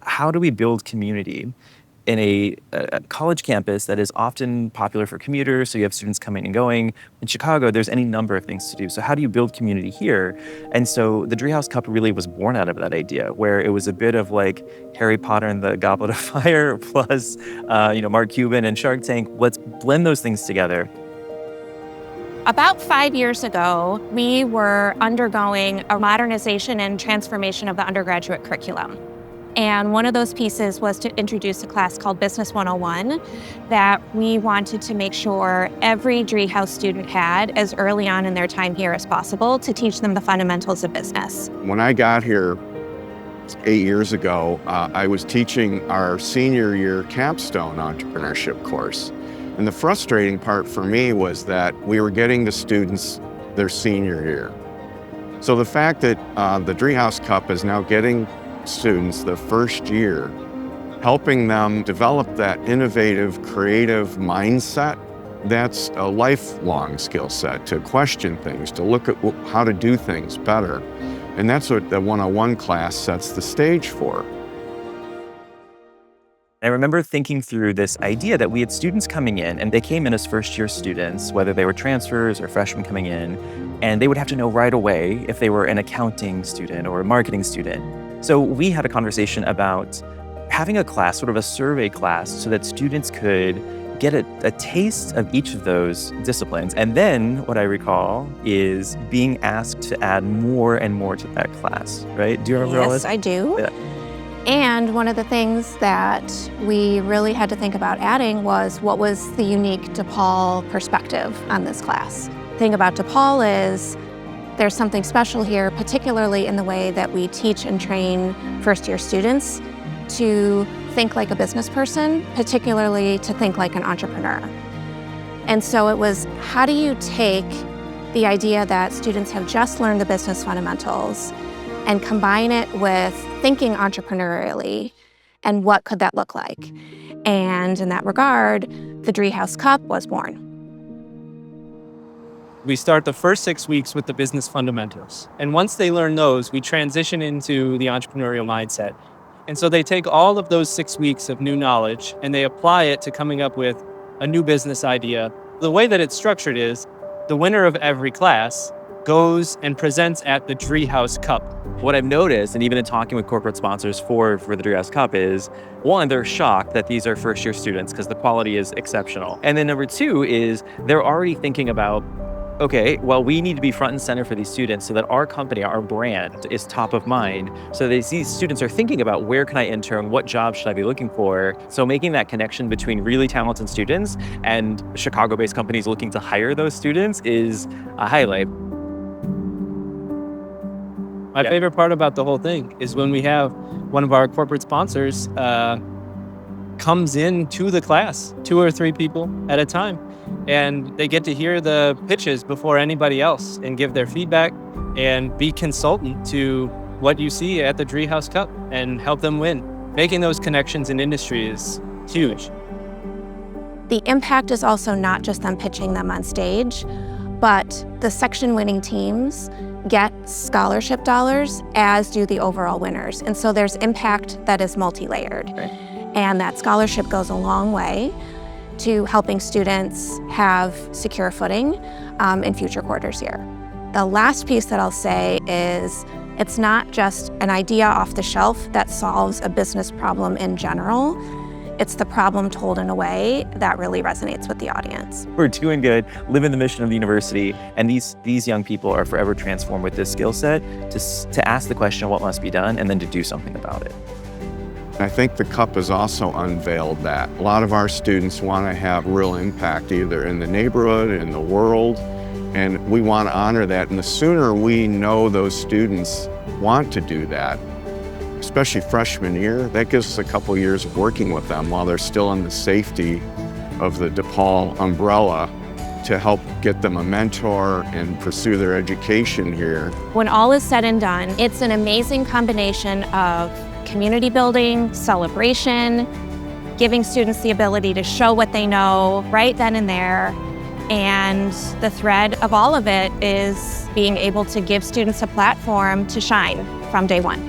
how do we build community in a college campus that is often popular for commuters, so you have students coming and going. In Chicago, there's any number of things to do. So how do you build community here? And so the Driehaus Cup really was born out of that idea, where it was a bit of like Harry Potter and the Goblet of Fire plus, Mark Cuban and Shark Tank. Let's blend those things together. About 5 years ago, we were undergoing a modernization and transformation of the undergraduate curriculum. And one of those pieces was to introduce a class called Business 101 that we wanted to make sure every Driehaus student had as early on in their time here as possible to teach them the fundamentals of business. When I got here 8 years ago, I was teaching our senior year capstone entrepreneurship course. And the frustrating part for me was that we were getting the students their senior year. So the fact that the Driehaus Cup is now getting students the first year, helping them develop that innovative, creative mindset, that's a lifelong skill set, to question things, to look at how to do things better. And that's what the 101 class sets the stage for. I remember thinking through this idea that we had students coming in, and they came in as first-year students, whether they were transfers or freshmen coming in, and they would have to know right away if they were an accounting student or a marketing student. So we had a conversation about having a class, sort of a survey class, so that students could get a taste of each of those disciplines. And then what I recall is being asked to add more and more to that class, right? Do you remember all this? Yes, I do. Yeah. And one of the things that we really had to think about adding was what was the unique DePaul perspective on this class. The thing about DePaul is there's something special here, particularly in the way that we teach and train first-year students to think like a business person, particularly to think like an entrepreneur. And so it was, how do you take the idea that students have just learned the business fundamentals and combine it with thinking entrepreneurially, and what could that look like? And in that regard, the Driehaus Cup was born. We start the first 6 weeks with the business fundamentals. And once they learn those, we transition into the entrepreneurial mindset. And so they take all of those 6 weeks of new knowledge and they apply it to coming up with a new business idea. The way that it's structured is the winner of every class goes and presents at the Driehaus Cup. What I've noticed, and even in talking with corporate sponsors for the Driehaus Cup, is one, they're shocked that these are first-year students because the quality is exceptional. And then number two is they're already thinking about, okay, well, we need to be front and center for these students so that our company, our brand, is top of mind. So these students are thinking about, where can I intern? What job should I be looking for? So making that connection between really talented students and Chicago-based companies looking to hire those students is a highlight. My favorite part about the whole thing is when we have one of our corporate sponsors comes into the class, 2 or 3 people at a time, and they get to hear the pitches before anybody else and give their feedback and be consultant to what you see at the Driehaus Cup and help them win. Making those connections in industry is huge. The impact is also not just them pitching them on stage, but the section winning teams get scholarship dollars, as do the overall winners. And so there's impact that is multi-layered. Right. And that scholarship goes a long way to helping students have secure footing in future quarters here. The last piece that I'll say is it's not just an idea off the shelf that solves a business problem in general. It's the problem told in a way that really resonates with the audience. We're doing good, living the mission of the university, and these young people are forever transformed with this skill set to ask the question, what must be done, and then to do something about it. I think the Cup has also unveiled that. A lot of our students want to have real impact, either in the neighborhood, in the world, and we want to honor that. And the sooner we know those students want to do that, especially freshman year, that gives us a couple years of working with them while they're still in the safety of the DePaul umbrella to help get them a mentor and pursue their education here. When all is said and done, it's an amazing combination of community building, celebration, giving students the ability to show what they know right then and there. And the thread of all of it is being able to give students a platform to shine from day one.